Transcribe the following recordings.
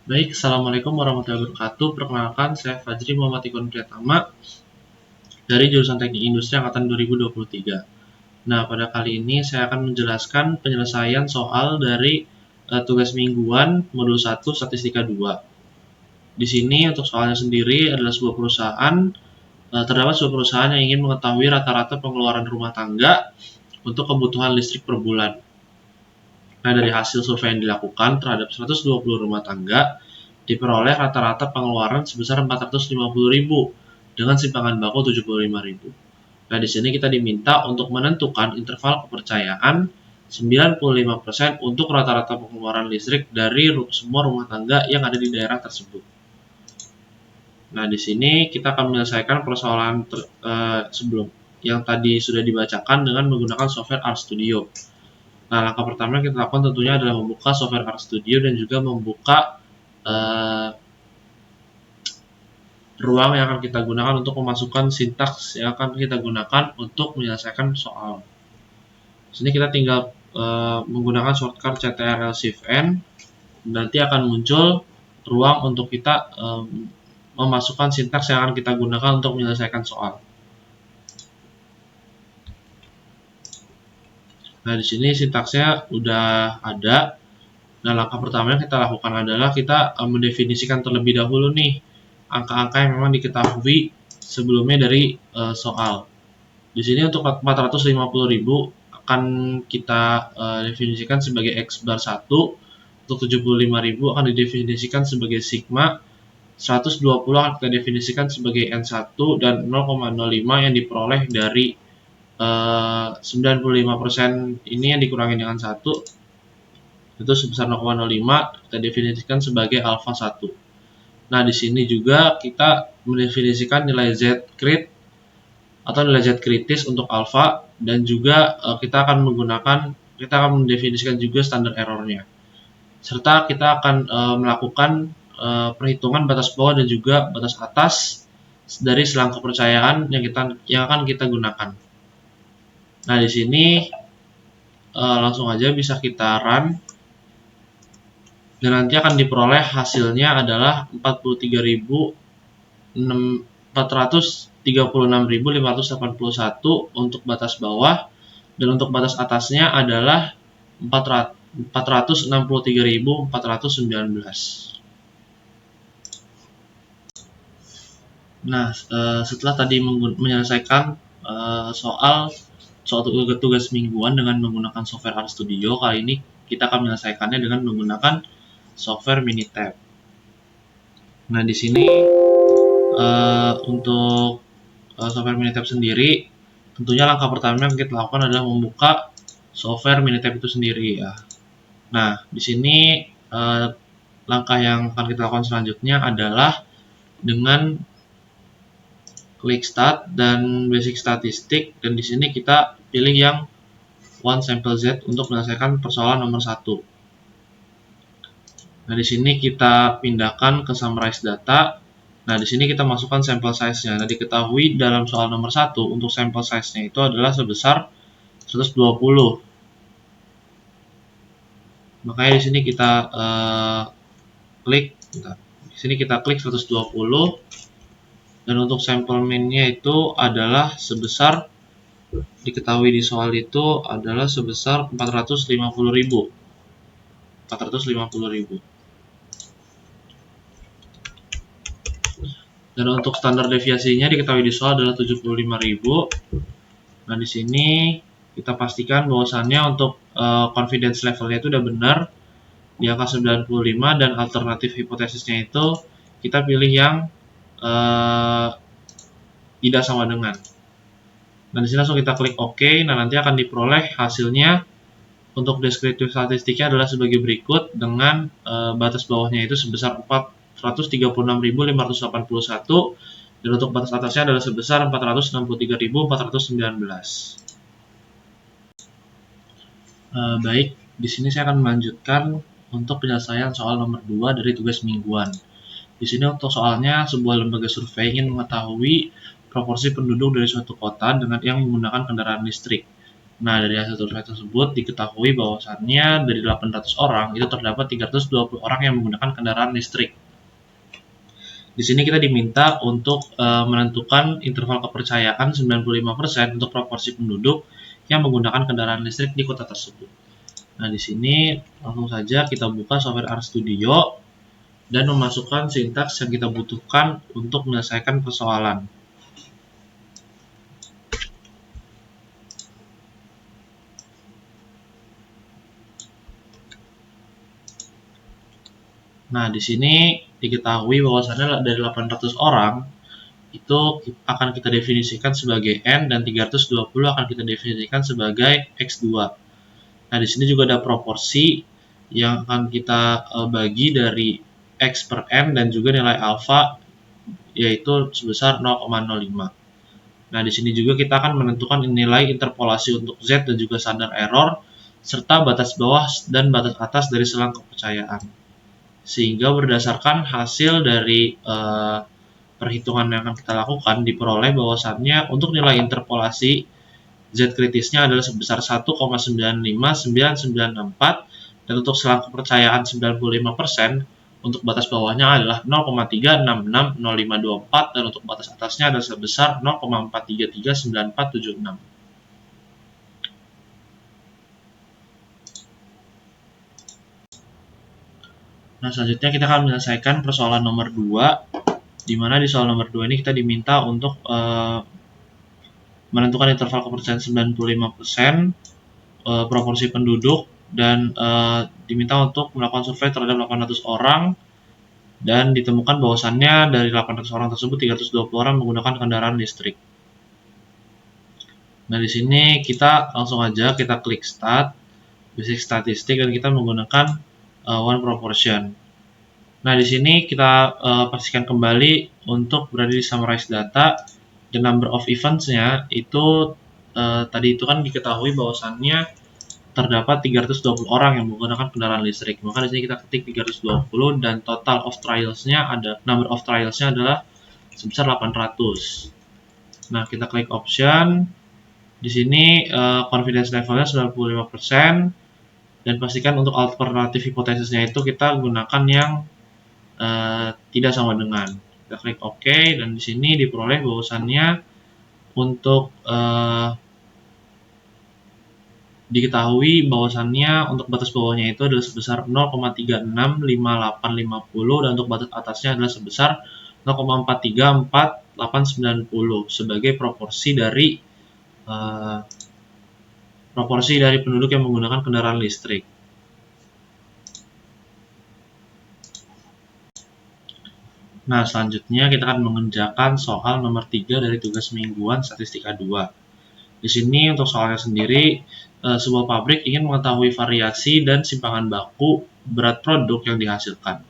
Baik, Assalamualaikum warahmatullahi wabarakatuh. Perkenalkan, saya Fajri Muhammad Ikon Priyatama dari jurusan Teknik Industri Angkatan 2023. Nah, pada kali ini saya akan menjelaskan penyelesaian soal dari tugas mingguan modul 1 Statistika 2. Di sini untuk soalnya sendiri adalah sebuah perusahaan, terdapat sebuah perusahaan yang ingin mengetahui rata-rata pengeluaran rumah tangga untuk kebutuhan listrik per bulan. Nah, dari hasil survei yang dilakukan terhadap 120 rumah tangga, diperoleh rata-rata pengeluaran sebesar 450.000 dengan simpangan bako 75.000. Nah, di sini kita diminta untuk menentukan interval kepercayaan 95% untuk rata-rata pengeluaran listrik dari semua rumah tangga yang ada di daerah tersebut. Nah, di sini kita akan menyelesaikan persoalan sebelum yang tadi sudah dibacakan dengan menggunakan software RStudio. Nah, langkah pertama yang kita lakukan tentunya adalah membuka software RStudio dan juga membuka ruang yang akan kita gunakan untuk memasukkan sintaks yang akan kita gunakan untuk menyelesaikan soal. Di sini kita tinggal menggunakan shortcut Ctrl Shift N, nanti akan muncul ruang untuk kita memasukkan sintaks yang akan kita gunakan untuk menyelesaikan soal. Nah, di sini sintaksnya udah ada. Nah, langkah pertama yang kita lakukan adalah kita mendefinisikan terlebih dahulu nih angka-angka yang memang diketahui sebelumnya dari soal. Di sini untuk 450.000 akan kita definisikan sebagai X bar 1, untuk 75.000 akan didefinisikan sebagai sigma, 120 akan kita definisikan sebagai N1, dan 0,05 yang diperoleh dari 95% ini yang dikurangi dengan 1, itu sebesar 0,05 kita definisikan sebagai alpha 1. Nah, di sini juga kita mendefinisikan nilai Z crit atau nilai Z kritis untuk alpha, dan juga kita akan mendefinisikan juga standar errornya, serta kita akan melakukan perhitungan batas bawah dan juga batas atas dari selang kepercayaan yang akan kita gunakan. Nah, di sini langsung aja bisa kita run, dan nanti akan diperoleh hasilnya adalah 436.581 untuk batas bawah, dan untuk batas atasnya adalah 463.419. Nah, setelah tadi menyelesaikan soal tugas mingguan dengan menggunakan software RStudio, kali ini kita akan menyelesaikannya dengan menggunakan software Minitab. Nah, di sini untuk software Minitab sendiri, tentunya langkah pertama yang kita lakukan adalah membuka software Minitab itu sendiri ya. Nah, di sini langkah yang akan kita lakukan selanjutnya adalah dengan klik Start dan Basic Statistik, dan di sini kita pilih yang One Sample Z untuk menyelesaikan persoalan nomor 1. Nah, di sini kita pindahkan ke Summarize Data. Nah, di sini kita masukkan sampel size-nya. Nah, diketahui dalam soal nomor 1 untuk sampel size-nya itu adalah sebesar 120. Makanya di sini kita klik, di sini kita klik 120, dan untuk sampel min-nya itu adalah sebesar, diketahui di soal itu adalah sebesar 450.000. Dan untuk standar deviasinya diketahui di soal adalah 75.000. Nah, di sini kita pastikan bahwasannya untuk confidence levelnya itu udah benar di angka 95, dan alternatif hipotesisnya itu kita pilih yang tidak sama dengan. Nah, di sini langsung kita klik OK. Nah, nanti akan diperoleh hasilnya untuk deskriptif statistiknya adalah sebagai berikut, dengan batas bawahnya itu sebesar 436.581, dan untuk batas atasnya adalah sebesar 463.419. Baik, di sini saya akan melanjutkan untuk penyelesaian soal nomor 2 dari tugas mingguan. Di sini untuk soalnya, sebuah lembaga survei ingin mengetahui proporsi penduduk dari suatu kota dengan yang menggunakan kendaraan listrik. Nah, dari hasil survei tersebut diketahui bahwasannya dari 800 orang itu terdapat 320 orang yang menggunakan kendaraan listrik. Di sini kita diminta untuk menentukan interval kepercayaan 95% untuk proporsi penduduk yang menggunakan kendaraan listrik di kota tersebut. Nah, di sini langsung saja kita buka software RStudio dan memasukkan sintaks yang kita butuhkan untuk menyelesaikan persoalan. Nah, di sini diketahui bahwasannya dari 800 orang itu akan kita definisikan sebagai N dan 320 akan kita definisikan sebagai X2. Nah, di sini juga ada proporsi yang akan kita bagi dari X per N dan juga nilai alfa yaitu sebesar 0,05. Nah, di sini juga kita akan menentukan nilai interpolasi untuk Z dan juga standar error serta batas bawah dan batas atas dari selang kepercayaan. Sehingga berdasarkan hasil dari perhitungan yang akan kita lakukan diperoleh bahwasannya untuk nilai interpolasi Z kritisnya adalah sebesar 1,959964 dan untuk selang kepercayaan 95%, untuk batas bawahnya adalah 0,3660524 dan untuk batas atasnya adalah sebesar 0,4339476. Nah, selanjutnya kita akan menyelesaikan persoalan nomor 2, di mana di soal nomor 2 ini kita diminta untuk menentukan interval kepercayaan 95%, proporsi penduduk, dan diminta untuk melakukan survei terhadap 800 orang, dan ditemukan bahwasannya dari 800 orang tersebut 320 orang menggunakan kendaraan listrik. Nah, di sini kita langsung aja kita klik Start, Basic Statistik, dan kita menggunakan one proportion. Nah, di sini kita pastikan kembali untuk berada di Summarize Data. The number of events-nya itu tadi itu kan diketahui bahwasannya terdapat 320 orang yang menggunakan kendaraan listrik. Maka di sini kita ketik 320 dan total of trials-nya number of trials-nya adalah sebesar 800. Nah, kita klik option. Di sini confidence level-nya 95% dan pastikan untuk alternatif hipotesisnya itu kita gunakan yang tidak sama dengan. Kita klik OK dan di sini diperoleh bahwasannya untuk diketahui bahwasannya untuk batas bawahnya itu adalah sebesar 0,365850 dan untuk batas atasnya adalah sebesar 0,434890 sebagai proporsi dari penduduk yang menggunakan kendaraan listrik. Nah, selanjutnya kita akan mengerjakan soal nomor 3 dari tugas mingguan Statistika 2. Di sini untuk soalnya sendiri, sebuah pabrik ingin mengetahui variasi dan simpangan baku berat produk yang dihasilkan.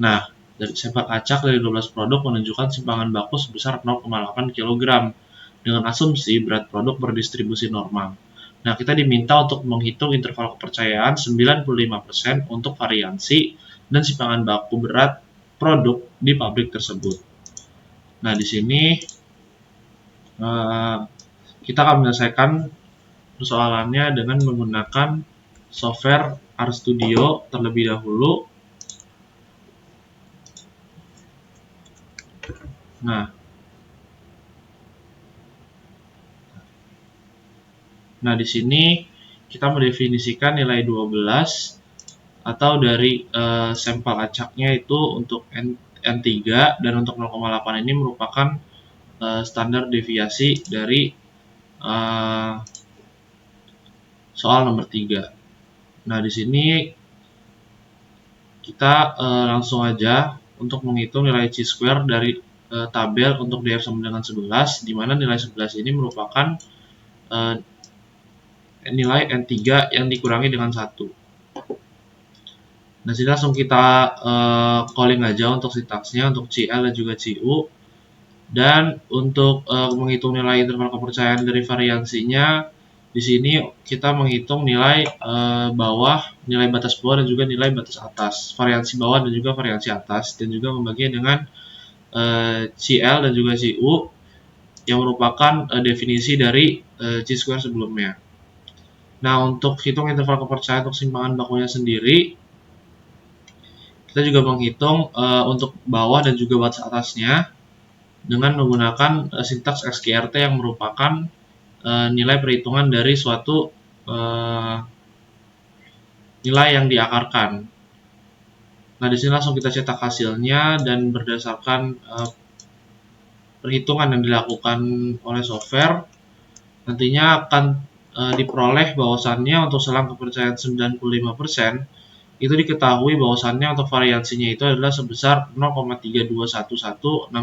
Nah, dari sampel acak dari 12 produk menunjukkan simpangan baku sebesar 0,8 kg dengan asumsi berat produk berdistribusi normal. Nah, kita diminta untuk menghitung interval kepercayaan 95% untuk variansi dan simpangan baku berat produk di pabrik tersebut. Nah, di sini kita akan menyelesaikan persoalannya dengan menggunakan software RStudio terlebih dahulu. Nah, di sini kita mendefinisikan nilai 12 atau dari sampel acaknya itu untuk N3 dan untuk 0,8 ini merupakan standar deviasi dari soal nomor 3. Nah, di sini kita langsung aja untuk menghitung nilai chi-square dari tabel untuk df sama dengan 11, di mana nilai 11 ini merupakan nilai N3 yang dikurangi dengan 1. Nah, sini langsung kita calling aja untuk sintaksnya, untuk CL dan juga CU. Dan untuk menghitung nilai interval kepercayaan dari variansinya, di sini kita menghitung nilai bawah, nilai batas bawah dan juga nilai batas atas, variansi bawah dan juga variansi atas, dan juga membaginya dengan CL dan juga CU yang merupakan definisi dari chi-square sebelumnya. Nah, untuk hitung interval kepercayaan untuk simpangan bakunya sendiri, kita juga menghitung untuk bawah dan juga batas atasnya dengan menggunakan sintaks XGRT yang merupakan nilai perhitungan dari suatu nilai yang diakarkan. Nah, di sini langsung kita cetak hasilnya dan berdasarkan perhitungan yang dilakukan oleh software, nantinya akan diperoleh bahwasannya untuk selang kepercayaan 95% itu diketahui bahwasannya untuk variansinya itu adalah sebesar 0,3211672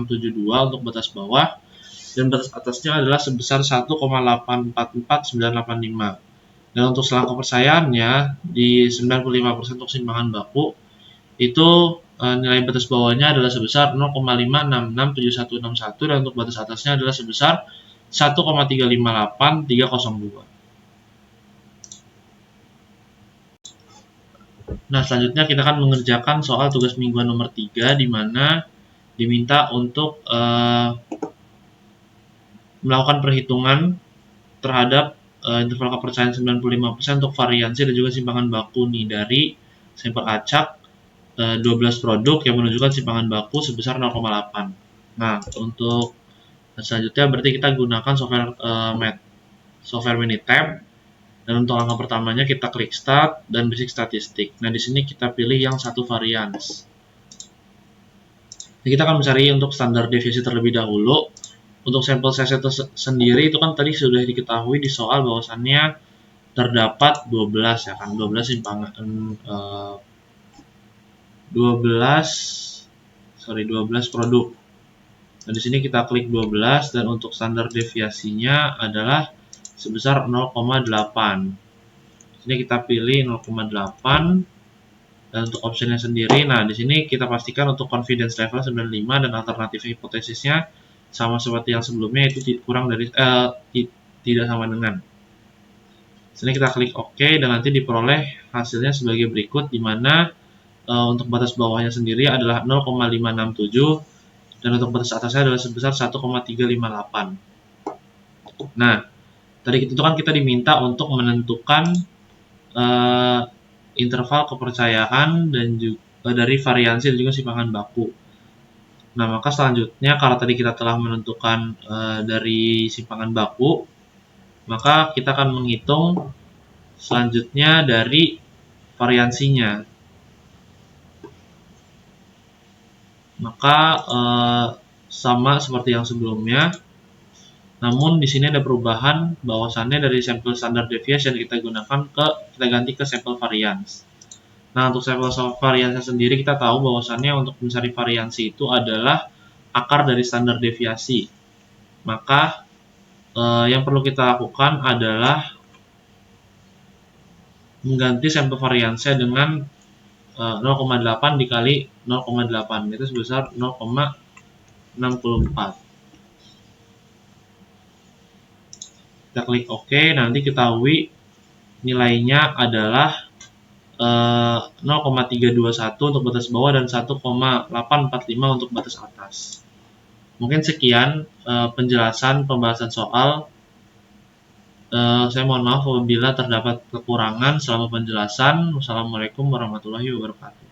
untuk batas bawah dan batas atasnya adalah sebesar 1,844985. Dan untuk selang kepercayaannya di 95% untuk simpangan baku itu nilai batas bawahnya adalah sebesar 0,5667161 dan untuk batas atasnya adalah sebesar 1,358302. Nah, selanjutnya kita akan mengerjakan soal tugas mingguan nomor 3 di mana diminta untuk melakukan perhitungan terhadap interval kepercayaan 95% untuk variansi dan juga simpangan baku nih dari sampel acak 12 produk yang menunjukkan simpangan baku sebesar 0,8. Nah, untuk selanjutnya berarti kita gunakan software Minitab. Dan untuk langkah pertamanya kita klik Start dan basic statistik. Nah, di sini kita pilih yang satu varians. Nah, kita akan mencari untuk standar deviasi terlebih dahulu. Untuk sampel size sendiri itu kan tadi sudah diketahui di soal bahwasannya terdapat 12 ya kan, 12 simpangan 12 produk. Nah, di sini kita klik 12 dan untuk standar deviasinya adalah sebesar 0,8. Sini kita pilih 0,8 dan untuk optionnya sendiri, nah di sini kita pastikan untuk confidence level 95 dan alternatif hipotesisnya sama seperti yang sebelumnya itu kurang dari tidak sama dengan. Sini kita klik OK dan nanti diperoleh hasilnya sebagai berikut, di mana untuk batas bawahnya sendiri adalah 0,567 dan untuk batas atasnya adalah sebesar 1,358. Nah, tadi itu kan kita diminta untuk menentukan interval kepercayaan dan juga dari variansi dan juga simpangan baku. Nah, maka selanjutnya kalau tadi kita telah menentukan dari simpangan baku, maka kita akan menghitung selanjutnya dari variansinya. Maka sama seperti yang sebelumnya, namun di sini ada perubahan bahwasannya dari sampel standar deviation kita ganti ke sampel variance. Nah, untuk sampel variansinya sendiri kita tahu bahwasannya untuk mencari variansi itu adalah akar dari standar deviasi. Maka yang perlu kita lakukan adalah mengganti sampel variansinya dengan 0,8 dikali 0,8, itu sebesar 0,64. Kita klik OK, nanti ketahui nilainya adalah 0,321 untuk batas bawah dan 1,845 untuk batas atas. Mungkin sekian penjelasan pembahasan soal. Saya mohon maaf apabila terdapat kekurangan selama penjelasan. Wassalamualaikum warahmatullahi wabarakatuh.